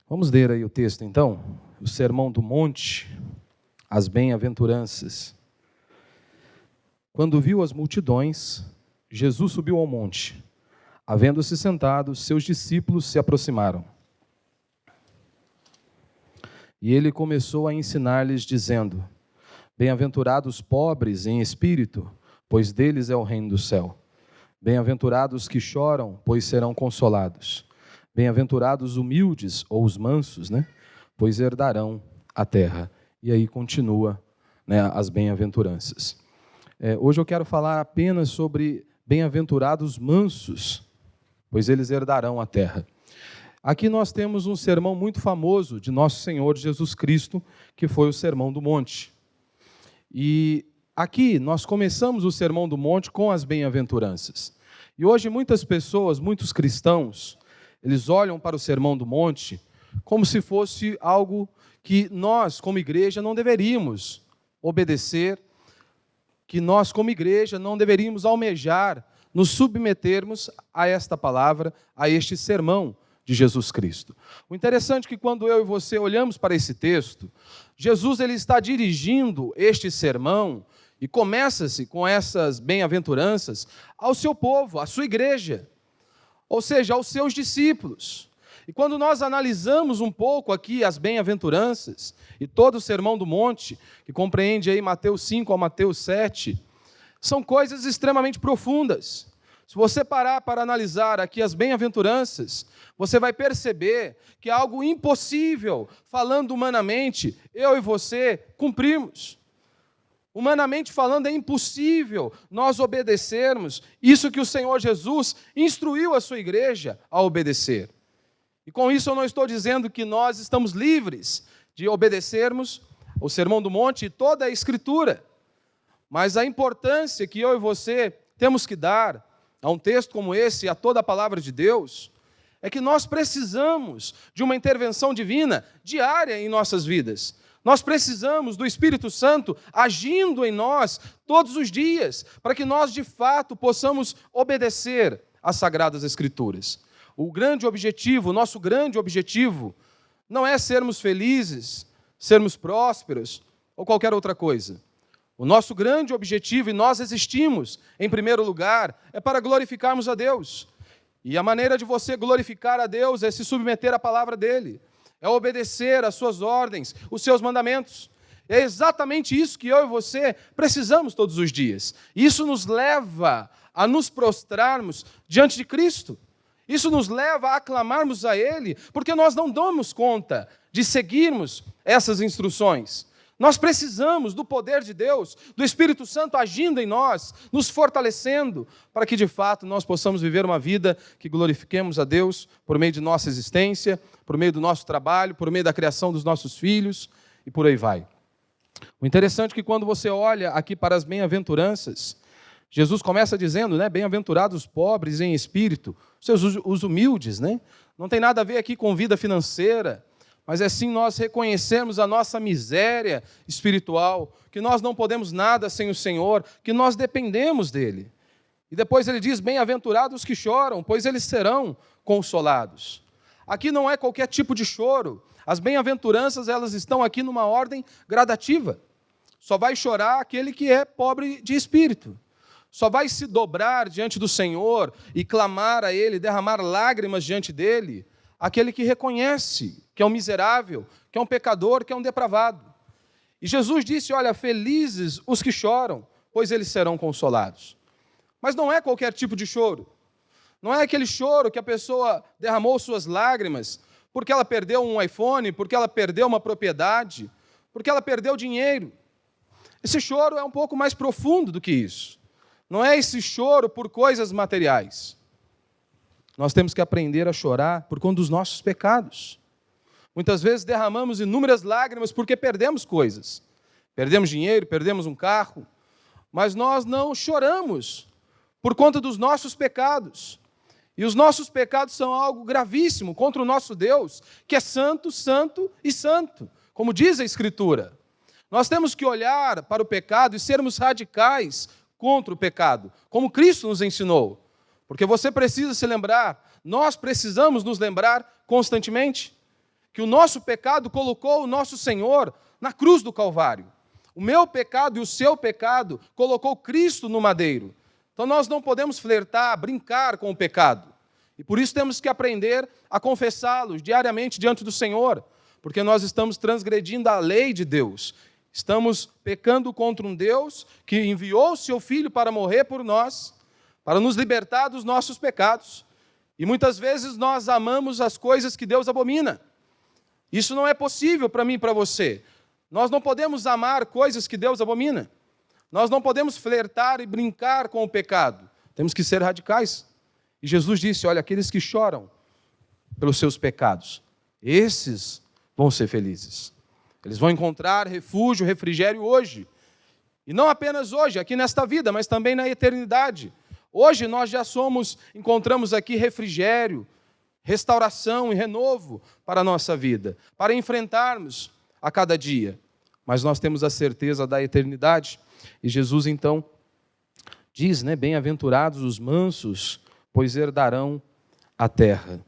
Vamos ler aí o texto então, o Sermão do Monte, as bem-aventuranças. Quando viu as multidões, Jesus subiu ao monte. Havendo-se sentado, seus discípulos se aproximaram. E ele começou a ensinar-lhes, dizendo: Bem-aventurados os pobres em espírito, pois deles é o reino do céu. Bem-aventurados os que choram, pois serão consolados. Bem-aventurados os humildes, ou os mansos, pois herdarão a terra. E aí continua as bem-aventuranças. Hoje eu quero falar apenas sobre bem-aventurados mansos, pois eles herdarão a terra. Aqui nós temos um sermão muito famoso de nosso Senhor Jesus Cristo, que foi o Sermão do Monte. E aqui nós começamos o Sermão do Monte com as bem-aventuranças. E hoje muitas pessoas, muitos cristãos, eles olham para o Sermão do Monte como se fosse algo que nós, como igreja, não deveríamos obedecer, que nós, como igreja, não deveríamos almejar, nos submetermos a esta palavra, a este sermão de Jesus Cristo. O interessante é que quando eu e você olhamos para esse texto, Jesus ele está dirigindo este sermão e começa-se com essas bem-aventuranças ao seu povo, à sua igreja, ou seja, aos seus discípulos. E quando nós analisamos um pouco aqui as bem-aventuranças e todo o Sermão do Monte, que compreende aí Mateus 5 a Mateus 7, são coisas extremamente profundas. Se você parar para analisar aqui as bem-aventuranças, você vai perceber que é algo impossível, falando humanamente, eu e você cumprirmos. Humanamente falando, é impossível nós obedecermos isso que o Senhor Jesus instruiu a sua igreja a obedecer. E com isso eu não estou dizendo que nós estamos livres de obedecermos o Sermão do Monte e toda a Escritura. Mas a importância que eu e você temos que dar a um texto como esse, a toda a palavra de Deus, é que nós precisamos de uma intervenção divina diária em nossas vidas. Nós precisamos do Espírito Santo agindo em nós todos os dias, para que nós, de fato, possamos obedecer às Sagradas Escrituras. O nosso grande objetivo, não é sermos felizes, sermos prósperos ou qualquer outra coisa. O nosso grande objetivo, e nós existimos, em primeiro lugar, é para glorificarmos a Deus. E a maneira de você glorificar a Deus é se submeter à palavra dEle. É obedecer às suas ordens, os seus mandamentos. É exatamente isso que eu e você precisamos todos os dias. Isso nos leva a nos prostrarmos diante de Cristo. Isso nos leva a aclamarmos a Ele, porque nós não damos conta de seguirmos essas instruções. Nós precisamos do poder de Deus, do Espírito Santo agindo em nós, nos fortalecendo, para que de fato nós possamos viver uma vida que glorifiquemos a Deus por meio de nossa existência, por meio do nosso trabalho, por meio da criação dos nossos filhos e por aí vai. O interessante é que quando você olha aqui para as bem-aventuranças, Jesus começa dizendo, bem-aventurados os pobres em espírito, os humildes, Não tem nada a ver aqui com vida financeira, mas é sim nós reconhecermos a nossa miséria espiritual, que nós não podemos nada sem o Senhor, que nós dependemos dEle. E depois ele diz, bem-aventurados os que choram, pois eles serão consolados. Aqui não é qualquer tipo de choro. As bem-aventuranças, elas estão aqui numa ordem gradativa. Só vai chorar aquele que é pobre de espírito. Só vai se dobrar diante do Senhor e clamar a Ele, derramar lágrimas diante dEle, aquele que reconhece que é um miserável, que é um pecador, que é um depravado. E Jesus disse, olha, felizes os que choram, pois eles serão consolados. Mas não é qualquer tipo de choro. Não é aquele choro que a pessoa derramou suas lágrimas porque ela perdeu um iPhone, porque ela perdeu uma propriedade, porque ela perdeu dinheiro. Esse choro é um pouco mais profundo do que isso. Não é esse choro por coisas materiais. Nós temos que aprender a chorar por conta dos nossos pecados. Muitas vezes derramamos inúmeras lágrimas porque perdemos coisas. Perdemos dinheiro, perdemos um carro, mas nós não choramos por conta dos nossos pecados. E os nossos pecados são algo gravíssimo contra o nosso Deus, que é santo, santo e santo, como diz a Escritura. Nós temos que olhar para o pecado e sermos radicais contra o pecado, como Cristo nos ensinou. Porque você precisa se lembrar, nós precisamos nos lembrar constantemente que o nosso pecado colocou o nosso Senhor na cruz do Calvário. O meu pecado e o seu pecado colocou Cristo no madeiro. Então nós não podemos flertar, brincar com o pecado. E por isso temos que aprender a confessá-los diariamente diante do Senhor, porque nós estamos transgredindo a lei de Deus. Estamos pecando contra um Deus que enviou o seu Filho para morrer por nós, para nos libertar dos nossos pecados. E muitas vezes nós amamos as coisas que Deus abomina. Isso não é possível para mim e para você. Nós não podemos amar coisas que Deus abomina. Nós não podemos flertar e brincar com o pecado. Temos que ser radicais. E Jesus disse, olha, aqueles que choram pelos seus pecados, esses vão ser felizes. Eles vão encontrar refúgio, refrigério hoje. E não apenas hoje, aqui nesta vida, mas também na eternidade. Hoje nós já encontramos aqui refrigério, restauração e renovo para a nossa vida, para enfrentarmos a cada dia. Mas nós temos a certeza da eternidade. E Jesus então diz, bem-aventurados os mansos, pois herdarão a terra.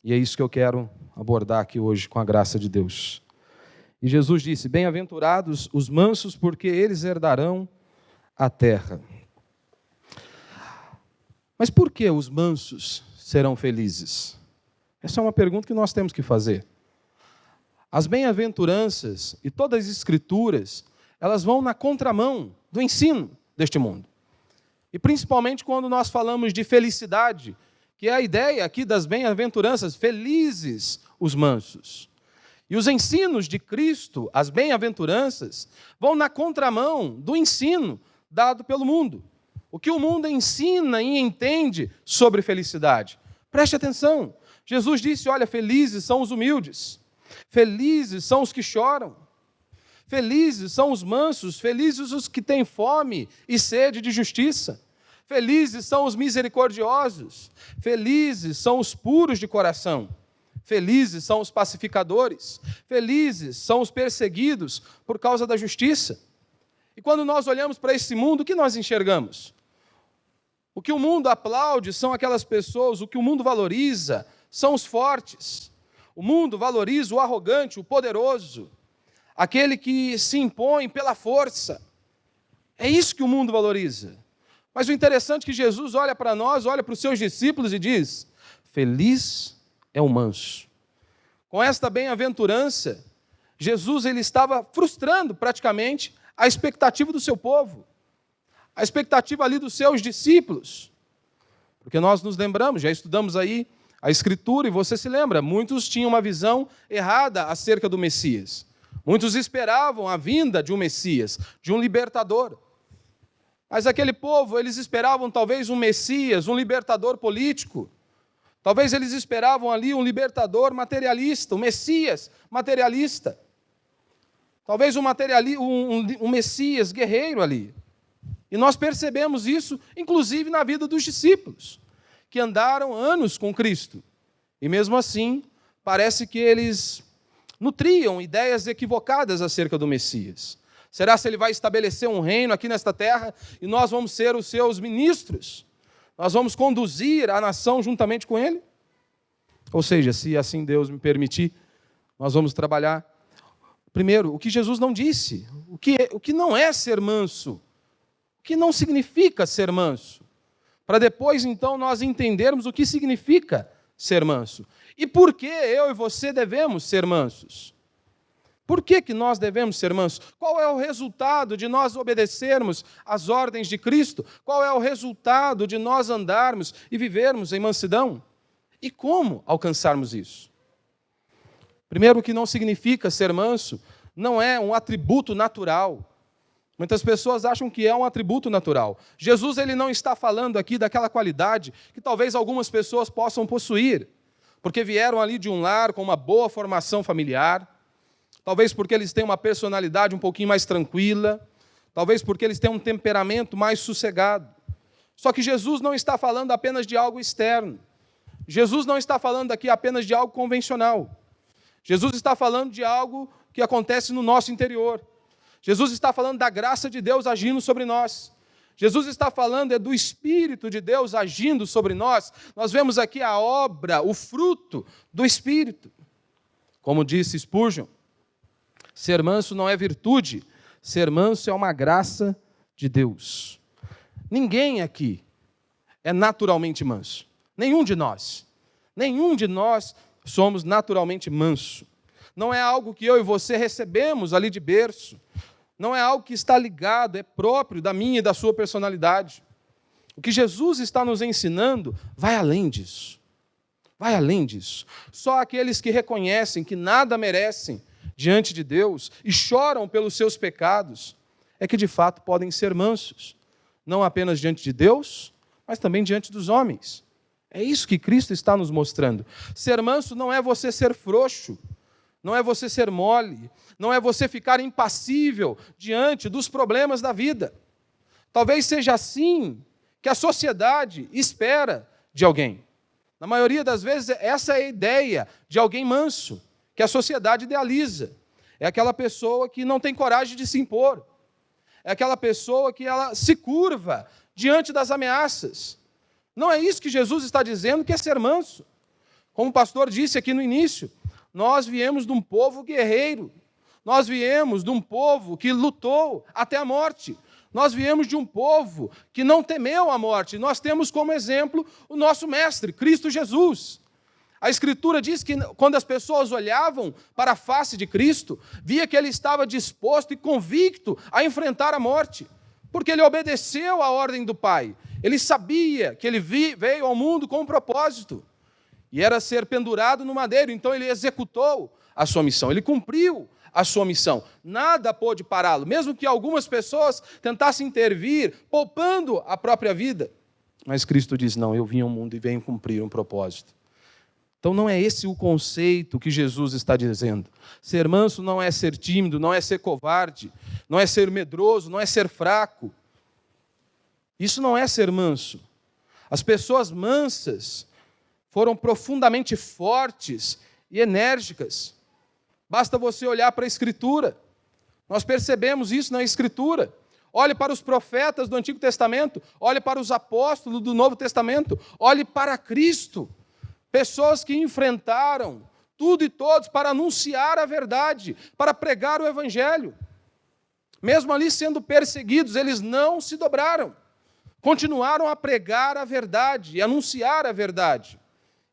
E é isso que eu quero abordar aqui hoje com a graça de Deus. E Jesus disse, bem-aventurados os mansos, porque eles herdarão a terra. Mas por que os mansos serão felizes? Essa é uma pergunta que nós temos que fazer. As bem-aventuranças e todas as escrituras, elas vão na contramão do ensino deste mundo. E principalmente quando nós falamos de felicidade, que é a ideia aqui das bem-aventuranças, felizes os mansos. E os ensinos de Cristo, as bem-aventuranças, vão na contramão do ensino dado pelo mundo. O que o mundo ensina e entende sobre felicidade. Preste atenção. Jesus disse, olha, felizes são os humildes. Felizes são os que choram. Felizes são os mansos. Felizes os que têm fome e sede de justiça. Felizes são os misericordiosos. Felizes são os puros de coração. Felizes são os pacificadores. Felizes são os perseguidos por causa da justiça. E quando nós olhamos para esse mundo, o que nós enxergamos? O que o mundo aplaude são aquelas pessoas, o que o mundo valoriza são os fortes. O mundo valoriza o arrogante, o poderoso, aquele que se impõe pela força. É isso que o mundo valoriza. Mas o interessante é que Jesus olha para nós, olha para os seus discípulos e diz, feliz é o manso. Com esta bem-aventurança, Jesus ele estava frustrando praticamente a expectativa do seu povo, a expectativa ali dos seus discípulos. Porque nós nos lembramos, já estudamos aí a Escritura, e você se lembra, muitos tinham uma visão errada acerca do Messias. Muitos esperavam a vinda de um Messias, de um libertador. Mas aquele povo, eles esperavam talvez um Messias, um libertador político. Talvez eles esperavam ali um libertador materialista, um Messias materialista. Talvez um Messias guerreiro ali. E nós percebemos isso, inclusive, na vida dos discípulos, que andaram anos com Cristo. E mesmo assim, parece que eles nutriam ideias equivocadas acerca do Messias. Será se ele vai estabelecer um reino aqui nesta terra e nós vamos ser os seus ministros? Nós vamos conduzir a nação juntamente com ele? Ou seja, se assim Deus me permitir, nós vamos trabalhar. Primeiro, o que Jesus não disse, o que não é ser manso, o que não significa ser manso, para depois, então, nós entendermos o que significa ser manso. E por que eu e você devemos ser mansos? Por que nós devemos ser mansos? Qual é o resultado de nós obedecermos às ordens de Cristo? Qual é o resultado de nós andarmos e vivermos em mansidão? E como alcançarmos isso? Primeiro, o que não significa ser manso não é um atributo natural. Muitas pessoas acham que é um atributo natural. Jesus ele não está falando aqui daquela qualidade que talvez algumas pessoas possam possuir, porque vieram ali de um lar com uma boa formação familiar, talvez porque eles têm uma personalidade um pouquinho mais tranquila, talvez porque eles têm um temperamento mais sossegado. Só que Jesus não está falando apenas de algo externo. Jesus não está falando aqui apenas de algo convencional. Jesus está falando de algo que acontece no nosso interior. Jesus está falando da graça de Deus agindo sobre nós. Jesus está falando do Espírito de Deus agindo sobre nós. Nós vemos aqui a obra, o fruto do Espírito. Como disse Spurgeon, ser manso não é virtude, ser manso é uma graça de Deus. Ninguém aqui é naturalmente manso. Nenhum de nós. Nenhum de nós somos naturalmente manso. Não é algo que eu e você recebemos ali de berço. Não é algo que está ligado, é próprio da minha e da sua personalidade. O que Jesus está nos ensinando vai além disso. Vai além disso. Só aqueles que reconhecem que nada merecem diante de Deus e choram pelos seus pecados é que de fato podem ser mansos. Não apenas diante de Deus, mas também diante dos homens. É isso que Cristo está nos mostrando. Ser manso não é você ser frouxo, não é você ser mole, não é você ficar impassível diante dos problemas da vida. Talvez seja assim que a sociedade espera de alguém. Na maioria das vezes, essa é a ideia de alguém manso, que a sociedade idealiza. É aquela pessoa que não tem coragem de se impor. É aquela pessoa que ela se curva diante das ameaças. Não é isso que Jesus está dizendo que é ser manso. Como o pastor disse aqui no início, nós viemos de um povo guerreiro. Nós viemos de um povo que lutou até a morte. Nós viemos de um povo que não temeu a morte. Nós temos como exemplo o nosso mestre, Cristo Jesus. A Escritura diz que quando as pessoas olhavam para a face de Cristo, via que ele estava disposto e convicto a enfrentar a morte, porque ele obedeceu à ordem do Pai. Ele sabia que ele veio ao mundo com um propósito, e era ser pendurado no madeiro. Então ele executou a sua missão, ele cumpriu a sua missão. Nada pôde pará-lo, mesmo que algumas pessoas tentassem intervir, poupando a própria vida. Mas Cristo diz, não, eu vim ao mundo e venho cumprir um propósito. Então não é esse o conceito que Jesus está dizendo. Ser manso não é ser tímido, não é ser covarde, não é ser medroso, não é ser fraco. Isso não é ser manso. As pessoas mansas foram profundamente fortes e enérgicas. Basta você olhar para a Escritura. Nós percebemos isso na Escritura. Olhe para os profetas do Antigo Testamento, olhe para os apóstolos do Novo Testamento, olhe para Cristo. Pessoas que enfrentaram tudo e todos para anunciar a verdade, para pregar o Evangelho. Mesmo ali sendo perseguidos, eles não se dobraram. Continuaram a pregar a verdade e anunciar a verdade.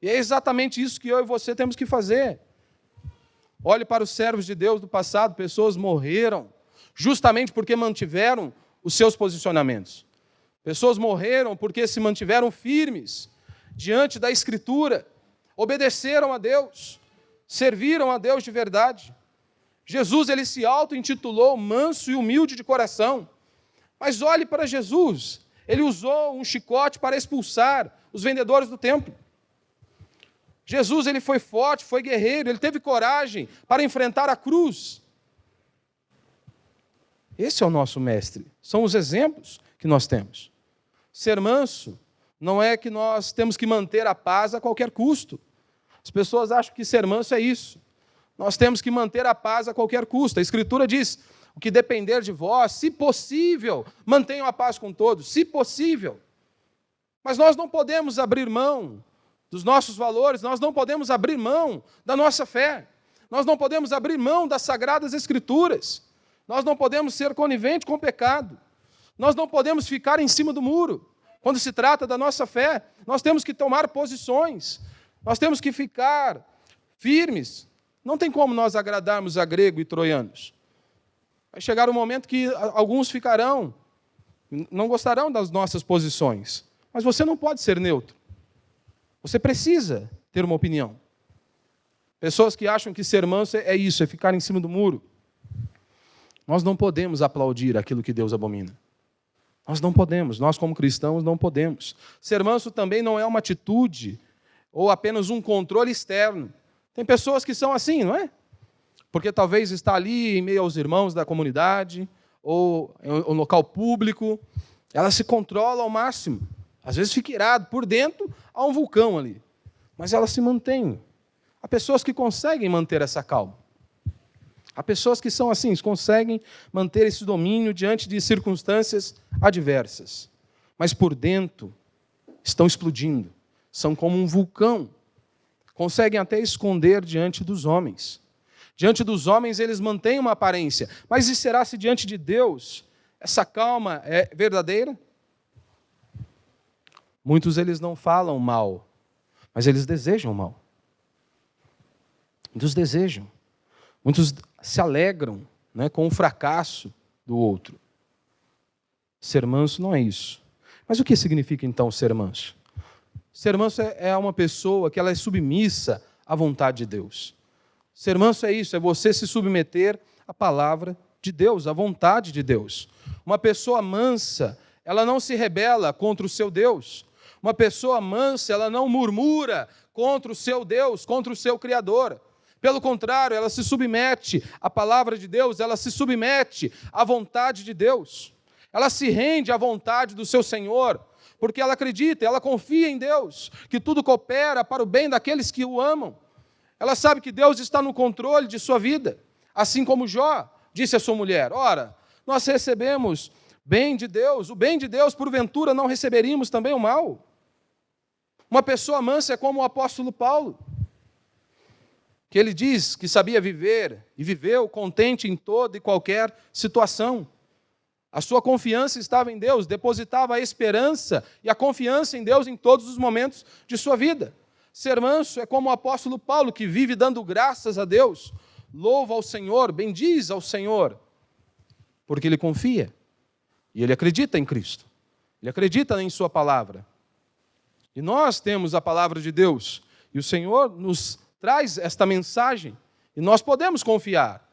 E é exatamente isso que eu e você temos que fazer. Olhe para os servos de Deus do passado, pessoas morreram justamente porque mantiveram os seus posicionamentos. Pessoas morreram porque se mantiveram firmes diante da Escritura, obedeceram a Deus, serviram a Deus de verdade. Jesus, ele se auto-intitulou manso e humilde de coração. Mas olhe para Jesus, ele usou um chicote para expulsar os vendedores do templo. Jesus, ele foi forte, foi guerreiro, ele teve coragem para enfrentar a cruz. Esse é o nosso mestre, são os exemplos que nós temos. Ser manso não é que nós temos que manter a paz a qualquer custo. As pessoas acham que ser manso é isso. Nós temos que manter a paz a qualquer custo. A Escritura diz, o que depender de vós, se possível, mantenham a paz com todos, se possível. Mas nós não podemos abrir mão dos nossos valores, nós não podemos abrir mão da nossa fé, nós não podemos abrir mão das Sagradas Escrituras, nós não podemos ser coniventes com o pecado, nós não podemos ficar em cima do muro. Quando se trata da nossa fé, nós temos que tomar posições, nós temos que ficar firmes. Não tem como nós agradarmos a grego e troianos. Vai chegar um momento que alguns não gostarão das nossas posições, mas você não pode ser neutro. Você precisa ter uma opinião. Pessoas que acham que ser manso é isso, é ficar em cima do muro. Nós não podemos aplaudir aquilo que Deus abomina. Nós não podemos, nós como cristãos não podemos. Ser manso também não é uma atitude ou apenas um controle externo. Tem pessoas que são assim, não é? Porque talvez está ali em meio aos irmãos da comunidade ou em um local público, ela se controla ao máximo. Às vezes fica irado, por dentro há um vulcão ali, mas ela se mantém. Há pessoas que conseguem manter essa calma. Há pessoas que são assim, conseguem manter esse domínio diante de circunstâncias adversas. Mas por dentro estão explodindo. São como um vulcão. Conseguem até esconder diante dos homens. Diante dos homens eles mantêm uma aparência, mas e será se diante de Deus essa calma é verdadeira? Muitos eles não falam mal, mas eles desejam mal. Muitos desejam. Muitos se alegram, né, com o fracasso do outro. Ser manso não é isso. Mas o que significa então ser manso? Ser manso é uma pessoa que ela é submissa à vontade de Deus. Ser manso é isso, é você se submeter à palavra de Deus, à vontade de Deus. Uma pessoa mansa, ela não se rebela contra o seu Deus. Uma pessoa mansa, ela não murmura contra o seu Deus, contra o seu Criador. Pelo contrário, ela se submete à palavra de Deus, ela se submete à vontade de Deus. Ela se rende à vontade do seu Senhor, porque ela acredita, ela confia em Deus, que tudo coopera para o bem daqueles que o amam. Ela sabe que Deus está no controle de sua vida, assim como Jó disse à sua mulher: ora, nós recebemos bem de Deus, o bem de Deus, porventura não receberíamos também o mal? Uma pessoa mansa é como o apóstolo Paulo, que ele diz que sabia viver e viveu contente em toda e qualquer situação. A sua confiança estava em Deus, depositava a esperança e a confiança em Deus em todos os momentos de sua vida. Ser manso é como o apóstolo Paulo, que vive dando graças a Deus, louva ao Senhor, bendiz ao Senhor, porque ele confia e ele acredita em Cristo, ele acredita em sua palavra. E nós temos a palavra de Deus, e o Senhor nos traz esta mensagem, e nós podemos confiar.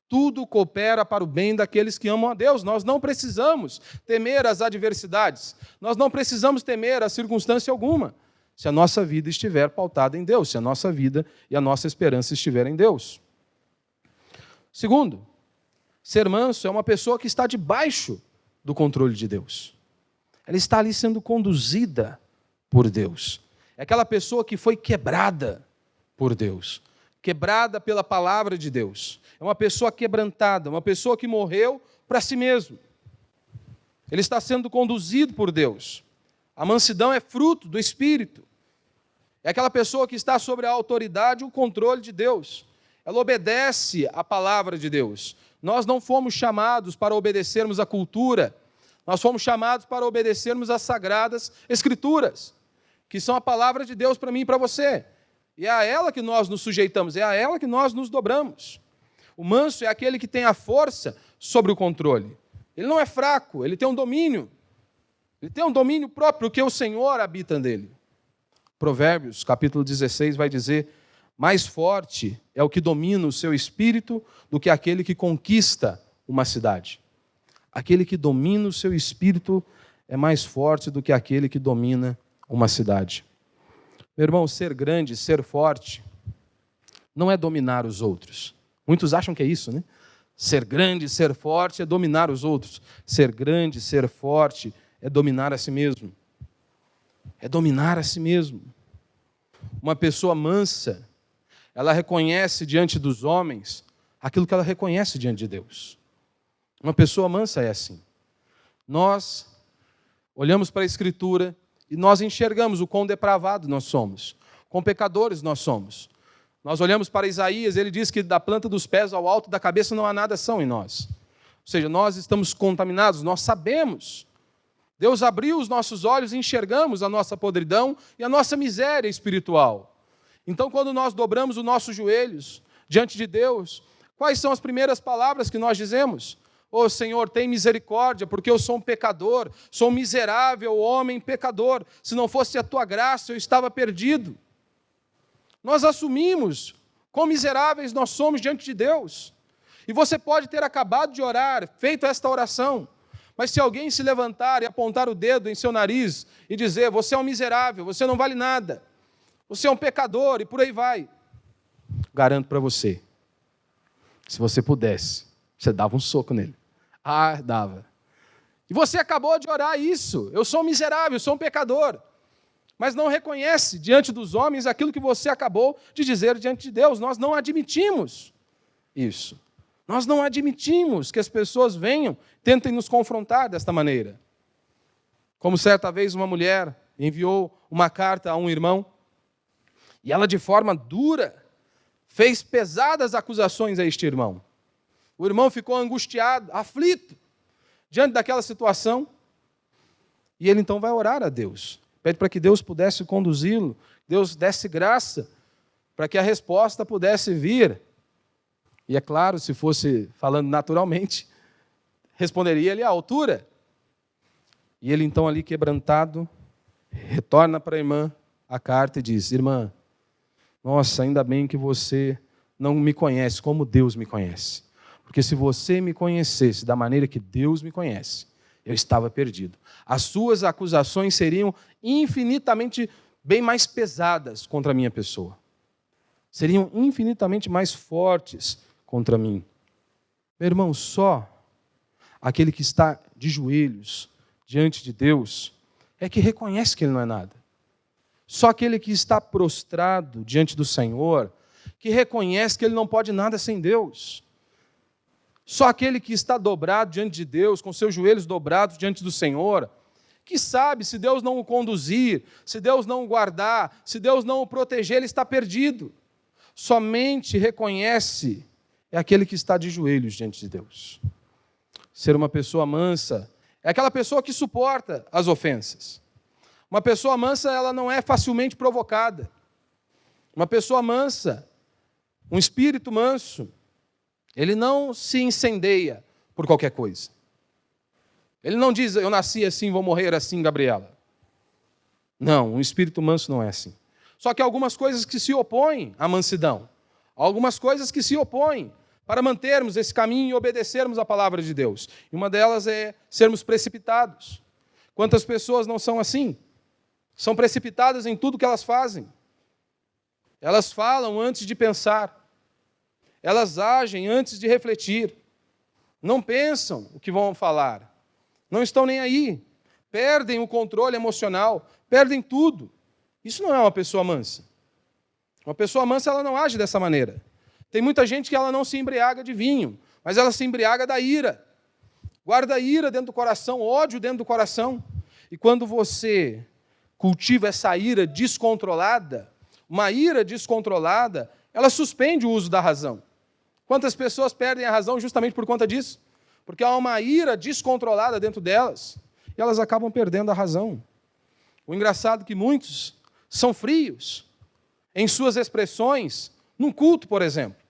Tudo coopera para o bem daqueles que amam a Deus. Nós não precisamos temer as adversidades, nós não precisamos temer a circunstância alguma, se a nossa vida estiver pautada em Deus, se a nossa vida e a nossa esperança estiverem em Deus. Segundo, ser manso é uma pessoa que está debaixo do controle de Deus. Ela está ali sendo conduzida por Deus. É aquela pessoa que foi quebrada por Deus, quebrada pela palavra de Deus. É uma pessoa quebrantada, uma pessoa que morreu para si mesmo. Ele está sendo conduzido por Deus. A mansidão é fruto do Espírito. É aquela pessoa que está sobre a autoridade e o controle de Deus. Ela obedece à palavra de Deus. Nós não fomos chamados para obedecermos à cultura, nós fomos chamados para obedecermos às sagradas Escrituras, que são a palavra de Deus para mim e para você. E é a ela que nós nos sujeitamos, é a ela que nós nos dobramos. O manso é aquele que tem a força sobre o controle. Ele não é fraco, ele tem um domínio. Ele tem um domínio próprio, porque o Senhor habita nele. Provérbios, capítulo 16, vai dizer: mais forte é o que domina o seu espírito do que aquele que conquista uma cidade. Aquele que domina o seu espírito é mais forte do que aquele que domina uma cidade. Meu irmão, ser grande, ser forte, não é dominar os outros. Muitos acham que é isso, né? Ser grande, ser forte é dominar os outros. Ser grande, ser forte é dominar a si mesmo. É dominar a si mesmo. Uma pessoa mansa, ela reconhece diante dos homens aquilo que ela reconhece diante de Deus. Uma pessoa mansa é assim. Nós olhamos para a Escritura e nós enxergamos o quão depravado nós somos, quão pecadores nós somos. Nós olhamos para Isaías, ele diz que da planta dos pés ao alto da cabeça não há nada são em nós. Ou seja, nós estamos contaminados, nós sabemos. Deus abriu os nossos olhos e enxergamos a nossa podridão e a nossa miséria espiritual. Então, quando nós dobramos os nossos joelhos diante de Deus, quais são as primeiras palavras que nós dizemos? Ô Senhor, tem misericórdia, porque eu sou um pecador, sou um miserável homem pecador. Se não fosse a tua graça, eu estava perdido. Nós assumimos quão miseráveis nós somos diante de Deus. E você pode ter acabado de orar, feito esta oração, mas se alguém se levantar e apontar o dedo em seu nariz e dizer: você é um miserável, você não vale nada, você é um pecador, e por aí vai, garanto para você, se você pudesse, você dava um soco nele. Ah, dava. E você acabou de orar isso: eu sou um miserável, eu sou um pecador, mas não reconhece diante dos homens aquilo que você acabou de dizer diante de Deus. Nós não admitimos isso. Nós não admitimos que as pessoas venham, tentem nos confrontar desta maneira. Como certa vez uma mulher enviou uma carta a um irmão, e ela de forma dura fez pesadas acusações a este irmão. O irmão ficou angustiado, aflito, diante daquela situação. E ele então vai orar a Deus. Pede para que Deus pudesse conduzi-lo, Deus desse graça, para que a resposta pudesse vir. E é claro, se fosse falando naturalmente, responderia ele à altura. E ele então ali quebrantado, retorna para a irmã a carta e diz: irmã, nossa, ainda bem que você não me conhece como Deus me conhece. Porque se você me conhecesse da maneira que Deus me conhece, eu estava perdido. As suas acusações seriam infinitamente bem mais pesadas contra a minha pessoa. Seriam infinitamente mais fortes contra mim. Meu irmão, só aquele que está de joelhos diante de Deus é que reconhece que ele não é nada. Só aquele que está prostrado diante do Senhor que reconhece que ele não pode nada sem Deus. Só aquele que está dobrado diante de Deus, com seus joelhos dobrados diante do Senhor, que sabe, se Deus não o conduzir, se Deus não o guardar, se Deus não o proteger, ele está perdido. Somente reconhece é aquele que está de joelhos diante de Deus. Ser uma pessoa mansa é aquela pessoa que suporta as ofensas. Uma pessoa mansa, ela não é facilmente provocada. Uma pessoa mansa, um espírito manso, ele não se incendeia por qualquer coisa. Ele não diz: eu nasci assim, vou morrer assim, Gabriela. Não, um espírito manso não é assim. Só que há algumas coisas que se opõem à mansidão. Há algumas coisas que se opõem para mantermos esse caminho e obedecermos à palavra de Deus. E uma delas é sermos precipitados. Quantas pessoas não são assim? São precipitadas em tudo que elas fazem. Elas falam antes de pensar. Elas agem antes de refletir. Não pensam o que vão falar. Não estão nem aí. Perdem o controle emocional. Perdem tudo. Isso não é uma pessoa mansa. Uma pessoa mansa, ela não age dessa maneira. Tem muita gente que ela não se embriaga de vinho, mas ela se embriaga da ira. Guarda ira dentro do coração, ódio dentro do coração. E quando você cultiva essa ira descontrolada, uma ira descontrolada, ela suspende o uso da razão. Quantas pessoas perdem a razão justamente por conta disso? Porque há uma ira descontrolada dentro delas e elas acabam perdendo a razão. O engraçado é que muitos são frios em suas expressões, num culto, por exemplo.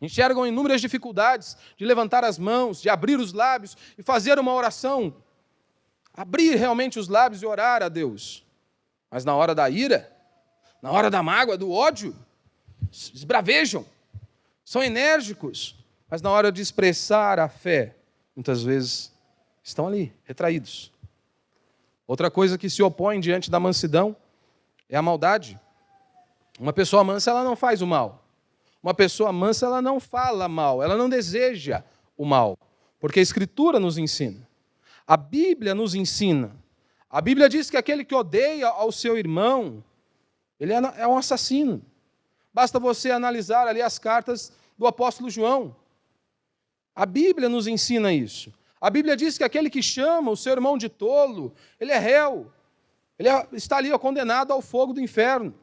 Enxergam inúmeras dificuldades de levantar as mãos, de abrir os lábios e fazer uma oração. Abrir realmente os lábios e orar a Deus. Mas na hora da ira, na hora da mágoa, do ódio, esbravejam, são enérgicos, mas na hora de expressar a fé, muitas vezes estão ali, retraídos. Outra coisa que se opõe diante da mansidão é a maldade. Uma pessoa mansa, ela não faz o mal. Uma pessoa mansa, ela não fala mal, ela não deseja o mal, porque a Escritura nos ensina. A Bíblia nos ensina. A Bíblia diz que aquele que odeia ao seu irmão, ele é um assassino. Basta você analisar ali as cartas do apóstolo João. A Bíblia nos ensina isso. A Bíblia diz que aquele que chama o seu irmão de tolo, ele é réu. Ele está ali condenado ao fogo do inferno.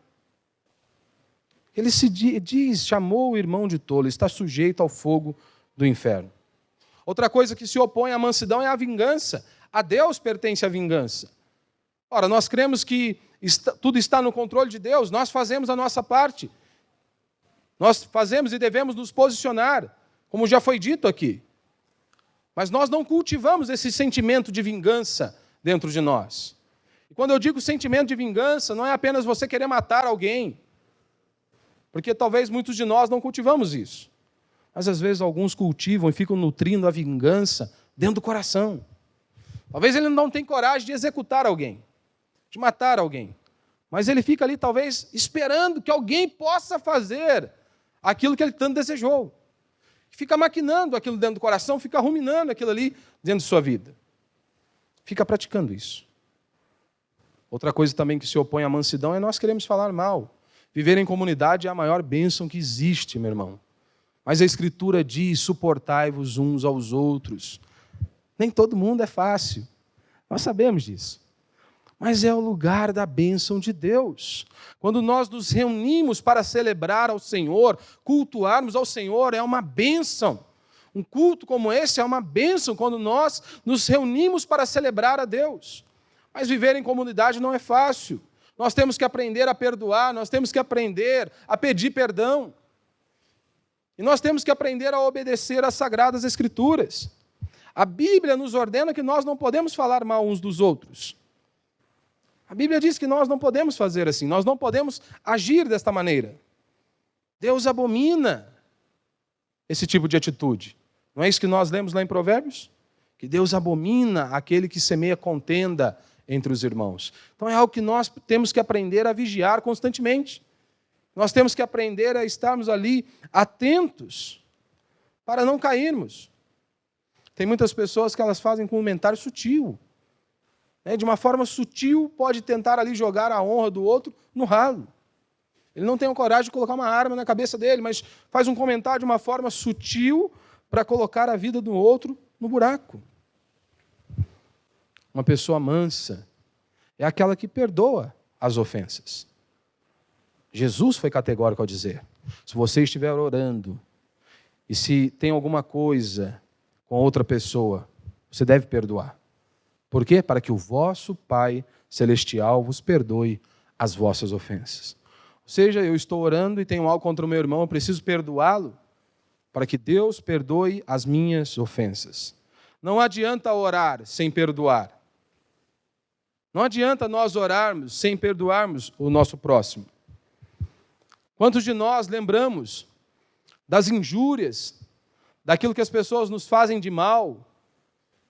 Ele se diz, chamou o irmão de tolo, está sujeito ao fogo do inferno. Outra coisa que se opõe à mansidão é a vingança. A Deus pertence a vingança. Ora, nós cremos que tudo está no controle de Deus, nós fazemos a nossa parte. Nós fazemos e devemos nos posicionar, como já foi dito aqui. Mas nós não cultivamos esse sentimento de vingança dentro de nós. E quando eu digo sentimento de vingança, não é apenas você querer matar alguém, porque talvez muitos de nós não cultivamos isso. Mas às vezes alguns cultivam e ficam nutrindo a vingança dentro do coração. Talvez ele não tenha coragem de executar alguém, de matar alguém. Mas ele fica ali talvez esperando que alguém possa fazer aquilo que ele tanto desejou. Fica maquinando aquilo dentro do coração, fica ruminando aquilo ali dentro de sua vida. Fica praticando isso. Outra coisa também que se opõe à mansidão é nós queremos falar mal. Viver em comunidade é a maior bênção que existe, meu irmão. Mas a Escritura diz, suportai-vos uns aos outros. Nem todo mundo é fácil. Nós sabemos disso. mas é o lugar da bênção de Deus. Quando nós nos reunimos para celebrar ao Senhor, cultuarmos ao Senhor, é uma bênção. Um culto como esse é uma bênção quando nós nos reunimos para celebrar a Deus. Mas viver em comunidade não é fácil. Nós temos que aprender a perdoar, nós temos que aprender a pedir perdão. E nós temos que aprender a obedecer às Sagradas Escrituras. A Bíblia nos ordena que nós não podemos falar mal uns dos outros. A Bíblia diz que nós não podemos fazer assim, nós não podemos agir desta maneira. Deus abomina esse tipo de atitude. Não é isso que nós lemos lá em Provérbios? Que Deus abomina aquele que semeia contenda entre os irmãos. Então é algo que nós temos que aprender a vigiar constantemente. Nós temos que aprender a estarmos ali atentos para não cairmos. Tem muitas pessoas que elas fazem com um comentário sutil. De uma forma sutil, pode tentar ali jogar a honra do outro no ralo. Ele não tem a coragem de colocar uma arma na cabeça dele, mas faz um comentário de uma forma sutil para colocar a vida do outro no buraco. Uma pessoa mansa é aquela que perdoa as ofensas. Jesus foi categórico ao dizer: se você estiver orando e se tem alguma coisa com outra pessoa, você deve perdoar. Por quê? Para que o vosso Pai Celestial vos perdoe as vossas ofensas. Ou seja, eu estou orando e tenho algo contra o meu irmão, eu preciso perdoá-lo para que Deus perdoe as minhas ofensas. Não adianta orar sem perdoar. Não adianta nós orarmos sem perdoarmos o nosso próximo. Quantos de nós lembramos das injúrias, daquilo que as pessoas nos fazem de mal,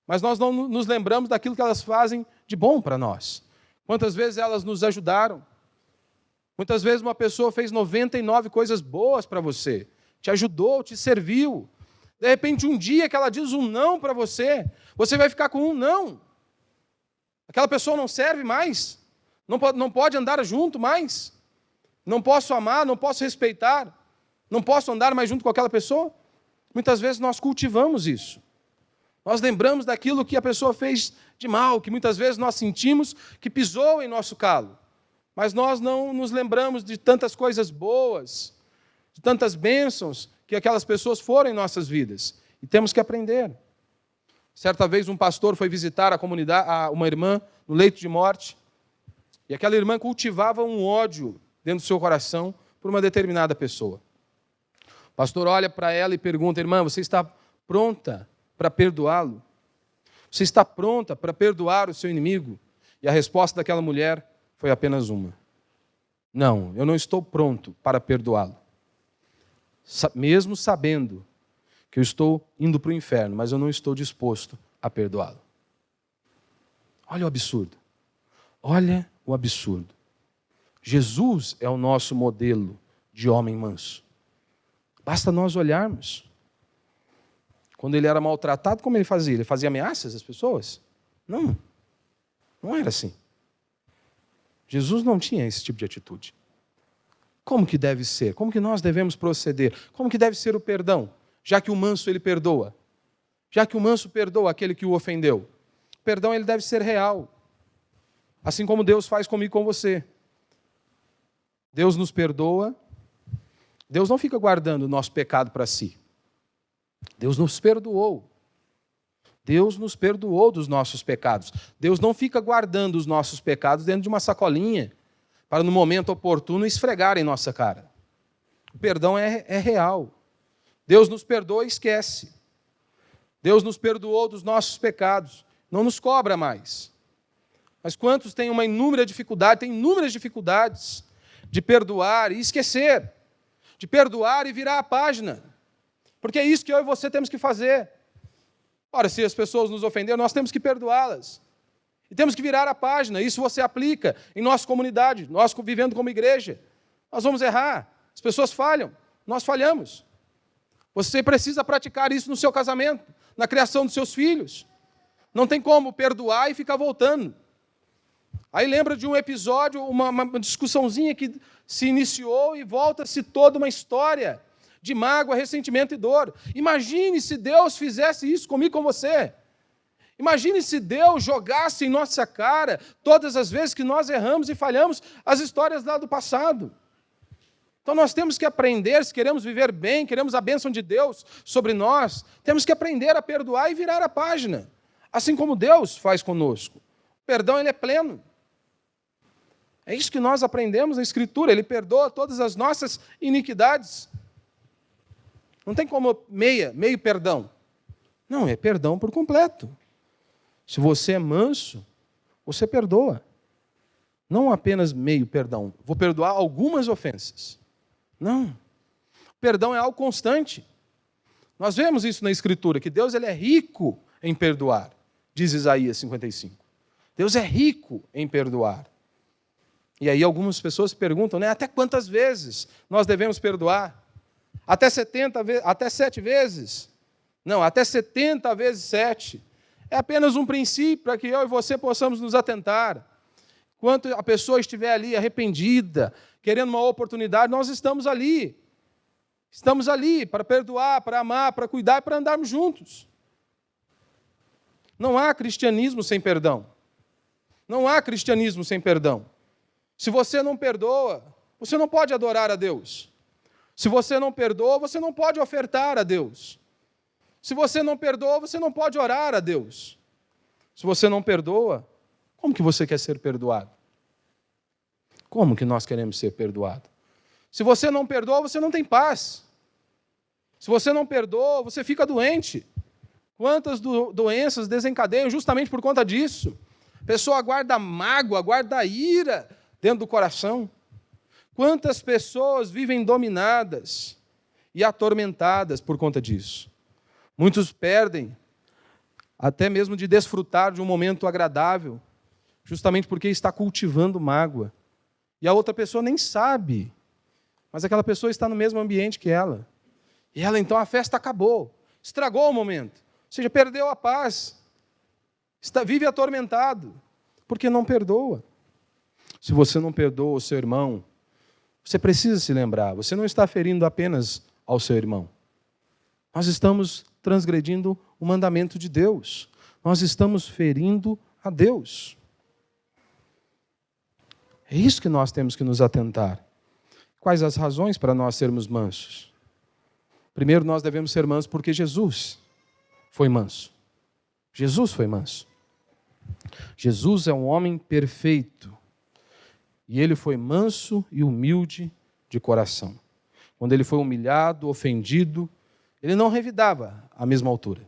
mas nós não nos lembramos daquilo que elas fazem de bom para nós? Quantas vezes elas nos ajudaram? Muitas vezes uma pessoa fez 99 coisas boas para você, te ajudou, te serviu. De repente, um dia que ela diz um não para você, você vai ficar com um não. Aquela pessoa não serve mais, não pode andar junto mais. Não posso amar, não posso respeitar, não posso andar mais junto com aquela pessoa. Muitas vezes nós cultivamos isso. Nós lembramos daquilo que a pessoa fez de mal, que muitas vezes nós sentimos que pisou em nosso calo. Mas nós não nos lembramos de tantas coisas boas, de tantas bênçãos que aquelas pessoas foram em nossas vidas. E temos que aprender. Certa vez um pastor foi visitar a comunidade, uma irmã no leito de morte, e aquela irmã cultivava um ódio dentro do seu coração por uma determinada pessoa. O pastor olha para ela e pergunta: irmã, você está pronta para perdoá-lo? Você está pronta para perdoar o seu inimigo? E a resposta daquela mulher foi apenas uma: não, eu não estou pronto para perdoá-lo. Mesmo sabendo que eu estou indo para o inferno, mas eu não estou disposto a perdoá-lo. Olha o absurdo. Olha o absurdo. Jesus é o nosso modelo de homem manso. Basta nós olharmos. Quando ele era maltratado, como ele fazia? Ele fazia ameaças às pessoas? Não. Não era assim. Jesus não tinha esse tipo de atitude. Como que deve ser? Como que nós devemos proceder? Como que deve ser o perdão? Já que o manso ele perdoa. Já que o manso perdoa aquele que o ofendeu. O perdão ele deve ser real. Assim como Deus faz comigo e com você. Deus nos perdoa. Deus não fica guardando o nosso pecado para si. Deus nos perdoou. Deus nos perdoou dos nossos pecados. Deus não fica guardando os nossos pecados dentro de uma sacolinha para no momento oportuno esfregar em nossa cara. O perdão é real. Deus nos perdoa e esquece. Deus nos perdoou dos nossos pecados. Não nos cobra mais. Mas quantos têm uma inúmera dificuldade, têm inúmeras dificuldades de perdoar e esquecer, de perdoar e virar a página. Porque é isso que eu e você temos que fazer. Ora, se as pessoas nos ofenderam, nós temos que perdoá-las. E temos que virar a página. Isso você aplica em nossa comunidade, nós vivendo como igreja. Nós vamos errar. As pessoas falham. Nós falhamos. Você precisa praticar isso no seu casamento, na criação dos seus filhos. Não tem como perdoar e ficar voltando. Aí lembra de um episódio, uma discussãozinha que se iniciou e volta-se toda uma história de mágoa, ressentimento e dor. Imagine se Deus fizesse isso comigo e com você. Imagine se Deus jogasse em nossa cara, todas as vezes que nós erramos e falhamos, as histórias lá do passado. Então nós temos que aprender, se queremos viver bem, queremos a bênção de Deus sobre nós, temos que aprender a perdoar e virar a página, assim como Deus faz conosco. O perdão, ele é pleno. É isso que nós aprendemos na Escritura, Ele perdoa todas as nossas iniquidades. Não tem como meio perdão. Não, é perdão por completo. Se você é manso, você perdoa. Não apenas meio perdão. Vou perdoar algumas ofensas. Não. O perdão é algo constante. Nós vemos isso na Escritura, que Deus ele é rico em perdoar, diz Isaías 55. Deus é rico em perdoar. E aí algumas pessoas perguntam, até quantas vezes nós devemos perdoar? Até 7 vezes? Não, até 70 vezes 7. É apenas um princípio para que eu e você possamos nos atentar. Enquanto a pessoa estiver ali arrependida, querendo uma oportunidade, nós estamos ali. Estamos ali para perdoar, para amar, para cuidar e para andarmos juntos. Não há cristianismo sem perdão. Não há cristianismo sem perdão. Se você não perdoa, você não pode adorar a Deus. Se você não perdoa, você não pode ofertar a Deus. Se você não perdoa, você não pode orar a Deus. Se você não perdoa, como que você quer ser perdoado? Como que nós queremos ser perdoados? Se você não perdoa, você não tem paz. Se você não perdoa, você fica doente. Quantas doenças desencadeiam justamente por conta disso? A pessoa guarda mágoa, guarda ira dentro do coração. Quantas pessoas vivem dominadas e atormentadas por conta disso? Muitos perdem até mesmo de desfrutar de um momento agradável, justamente porque está cultivando mágoa. E a outra pessoa nem sabe, mas aquela pessoa está no mesmo ambiente que ela. E ela, então, a festa acabou, estragou o momento, ou seja, perdeu a paz, vive atormentado, porque não perdoa. Se você não perdoa o seu irmão, você precisa se lembrar, você não está ferindo apenas ao seu irmão. Nós estamos transgredindo o mandamento de Deus. Nós estamos ferindo a Deus. É isso que nós temos que nos atentar. Quais as razões para nós sermos mansos? Primeiro, nós devemos ser mansos porque Jesus foi manso. Jesus foi manso. Jesus é um homem perfeito. E ele foi manso e humilde de coração. Quando ele foi humilhado, ofendido, ele não revidava à mesma altura.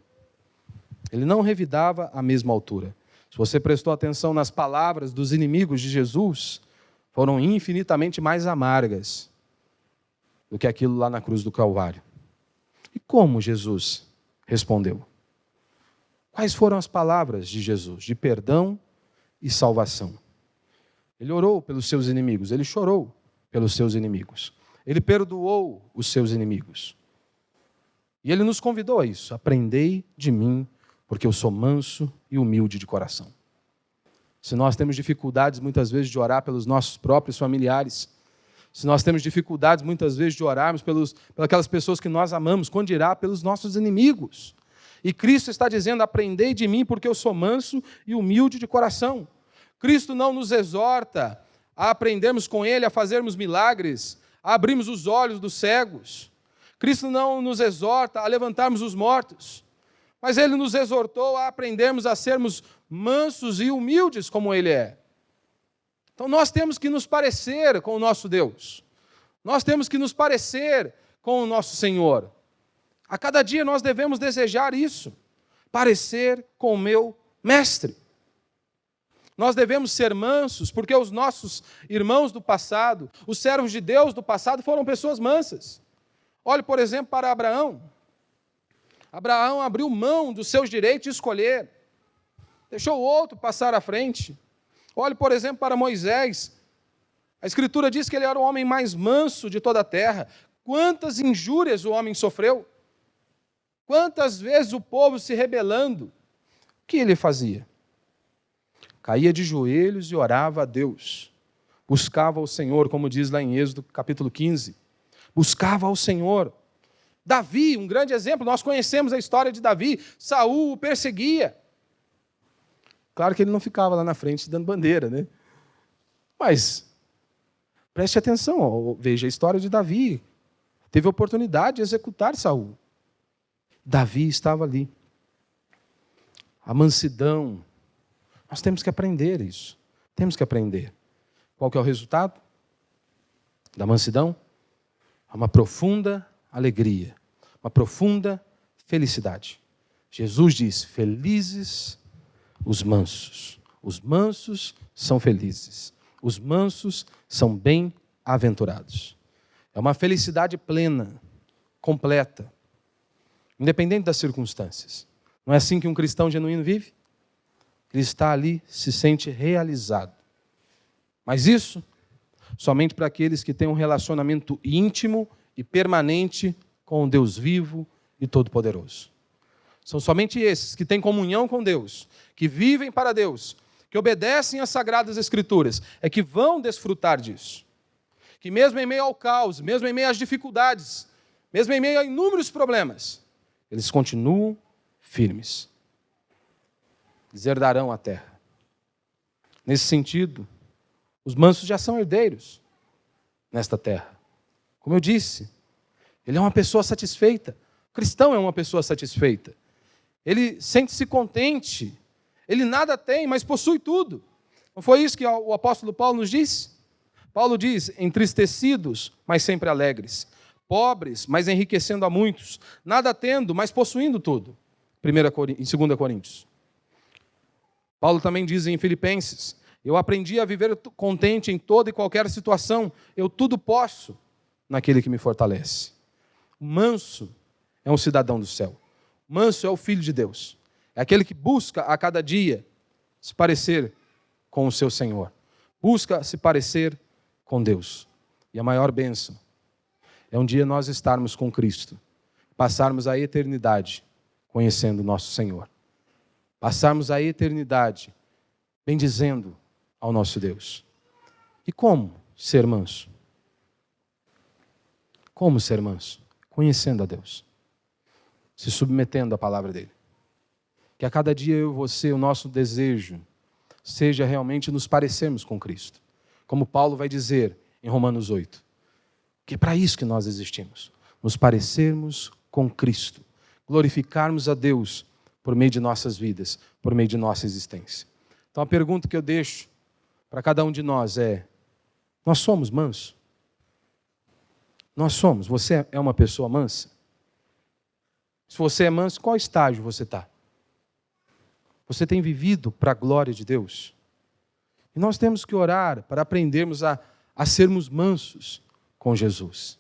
Ele não revidava à mesma altura. Se você prestou atenção nas palavras dos inimigos de Jesus, foram infinitamente mais amargas do que aquilo lá na cruz do Calvário. E como Jesus respondeu? Quais foram as palavras de Jesus de perdão e salvação? Ele orou pelos seus inimigos, ele chorou pelos seus inimigos. Ele perdoou os seus inimigos. E ele nos convidou a isso. Aprendei de mim, porque eu sou manso e humilde de coração. Se nós temos dificuldades muitas vezes de orar pelos nossos próprios familiares, se nós temos dificuldades muitas vezes de orarmos pelas pessoas que nós amamos, quando dirá pelos nossos inimigos. E Cristo está dizendo, aprendei de mim, porque eu sou manso e humilde de coração. Cristo não nos exorta a aprendermos com Ele, a fazermos milagres, a abrirmos os olhos dos cegos. Cristo não nos exorta a levantarmos os mortos, mas Ele nos exortou a aprendermos a sermos mansos e humildes como Ele é. Então nós temos que nos parecer com o nosso Deus. Nós temos que nos parecer com o nosso Senhor. A cada dia nós devemos desejar isso, parecer com o meu Mestre. Nós devemos ser mansos, porque os nossos irmãos do passado, os servos de Deus do passado, foram pessoas mansas. Olhe, por exemplo, para Abraão. Abraão abriu mão dos seus direitos de escolher. Deixou o outro passar à frente. Olhe, por exemplo, para Moisés. A Escritura diz que ele era o homem mais manso de toda a terra. Quantas injúrias o homem sofreu? Quantas vezes o povo se rebelando? O que ele fazia? Caía de joelhos e orava a Deus. Buscava o Senhor, como diz lá em Êxodo capítulo 15. Buscava ao Senhor. Davi, um grande exemplo, nós conhecemos a história de Davi. Saul o perseguia. Claro que ele não ficava lá na frente dando bandeira, né? Mas preste atenção, veja a história de Davi. Teve a oportunidade de executar Saul. Davi estava ali. A mansidão. Nós temos que aprender isso. Temos que aprender. Qual que é o resultado da mansidão? Uma profunda alegria, uma profunda felicidade. Jesus diz: felizes os mansos. Os mansos são felizes. Os mansos são bem-aventurados. É uma felicidade plena, completa, independente das circunstâncias. Não é assim que um cristão genuíno vive? Ele está ali, se sente realizado. Mas isso somente para aqueles que têm um relacionamento íntimo e permanente com o Deus vivo e todo-poderoso. São somente esses que têm comunhão com Deus, que vivem para Deus, que obedecem às Sagradas Escrituras, é que vão desfrutar disso. Que mesmo em meio ao caos, mesmo em meio às dificuldades, mesmo em meio a inúmeros problemas, eles continuam firmes. Eles herdarão a terra. Nesse sentido, os mansos já são herdeiros nesta terra. Como eu disse, ele é uma pessoa satisfeita. O cristão é uma pessoa satisfeita. Ele sente-se contente. Ele nada tem, mas possui tudo. Não foi isso que o apóstolo Paulo nos disse? Paulo diz: entristecidos, mas sempre alegres. Pobres, mas enriquecendo a muitos. Nada tendo, mas possuindo tudo. Em 2 Coríntios. Paulo também diz em Filipenses: eu aprendi a viver contente em toda e qualquer situação. Eu tudo posso naquele que me fortalece. O manso é um cidadão do céu. O manso é o filho de Deus. É aquele que busca a cada dia se parecer com o seu Senhor. Busca se parecer com Deus. E a maior bênção é um dia nós estarmos com Cristo. Passarmos a eternidade conhecendo o nosso Senhor. Passarmos a eternidade bendizendo ao nosso Deus. E como ser manso? Como ser manso? Conhecendo a Deus. Se submetendo à palavra dele. Que a cada dia eu e você, o nosso desejo seja realmente nos parecermos com Cristo. Como Paulo vai dizer em Romanos 8. Que é para isso que nós existimos. Nos parecermos com Cristo. Glorificarmos a Deus por meio de nossas vidas, por meio de nossa existência. Então a pergunta que eu deixo para cada um de nós é: nós somos mansos? Nós somos. Você é uma pessoa mansa? Se você é manso, qual estágio você está? Você tem vivido para a glória de Deus? E nós temos que orar para aprendermos a sermos mansos com Jesus.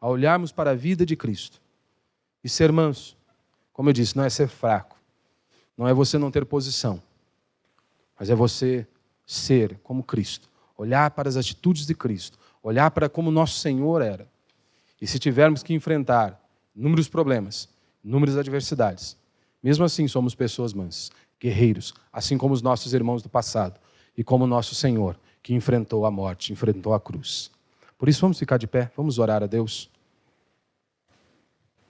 A olharmos para a vida de Cristo. E ser manso, como eu disse, não é ser fraco. Não é você não ter posição. Mas é você ser como Cristo. Olhar para as atitudes de Cristo. Olhar para como nosso Senhor era. E se tivermos que enfrentar inúmeros problemas, inúmeras adversidades, mesmo assim somos pessoas mansas, guerreiros, assim como os nossos irmãos do passado. E como o nosso Senhor, que enfrentou a morte, enfrentou a cruz. Por isso vamos ficar de pé, vamos orar a Deus.